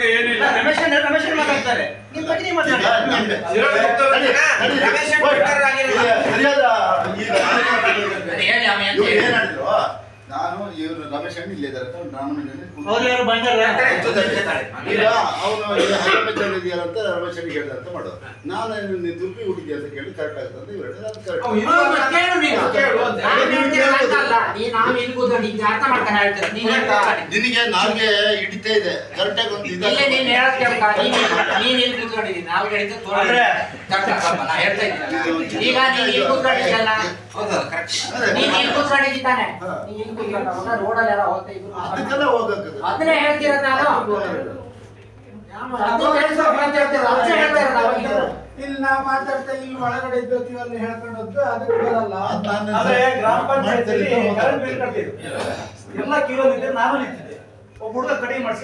ಬಗ್ಗೆ ಏನಿಲ್ಲ. ರಮೇಶ್ ಮಾತಾಡ್ತಾರೆ, ನಿಮ್ ಬಗ್ಗೆ ನೀವು ಮಾತಾಡಿ. ನಾನು ಇವರು ರಮೇಶ್ ಅಣ್ಣ ಇಲ್ಲೇ ಇದ್ದಾರೆ ಅವ್ರು ಯಾರು ಬಂದಾರ ಈಗ ಅವನು ಹೈದರಾಬಾದ್ ಇದೆಯಲ್ಲ ಅಂತ ರಮೇಶ್ ಅಣ್ಣ ಹೇಳ್ದ ಅಂತ ಮಾಡೋದು. ನಾನು ನೀನು ದುರ್ಬಿ ಹುಡುಗಿ ಅಂತ ಕೇಳಿ ಕರೆಕ್ಟ್ ಆಗುತ್ತೆ ಅಂತ ಇವರು ಹೇಳಿದ್ರೆ ಅದು ಕರೆಕ್ಟ್. ನಿನಗೆ ನಾಲ್ಗೆ ಹಿಡಿತಾ ಇದೆ ಕರೆಕ್ಟಾಗಿ ಒಂದು ಈಗ ನೀನು ಕೂತ್ಕೊಂಡಿದ್ದಲ್ಲ, ಕೂತ್ಕೊಂಡಿದ್ದಾನೆ ರೋಡಲ್ಲೆಲ್ಲ ಹೋಗ್ತಾ ಇದ್ರು, ಅದಕ್ಕೆಲ್ಲ ಹೋಗಕ್ಕೆ ಅದನ್ನೇ ಹೇಳ್ತೀರ ನಾನು. ಇಲ್ಲಿ ನಾವು ಮಾತಾಡ್ತಾ ಇಲ್ಲಿ ಒಳಗಡೆ ಇದ್ದೋತೀವಿ ಅಲ್ಲಿ ಹೇಳ್ಕೊಂಡದ್ದು ಅದಕ್ಕೆ ಬರಲ್ಲ. ಗ್ರಾಮ ಪಂಚಾಯತ್ ಎಲ್ಲ ಕಿಲೋ ನಿಂತಿದ್ದೆ, ನಾನು ನಿಂತಿದ್ದೆ, ಒಬ್ಬ ಹುಡುಗ ಕಡಿಮೆ ಮಾಡಿಸಿ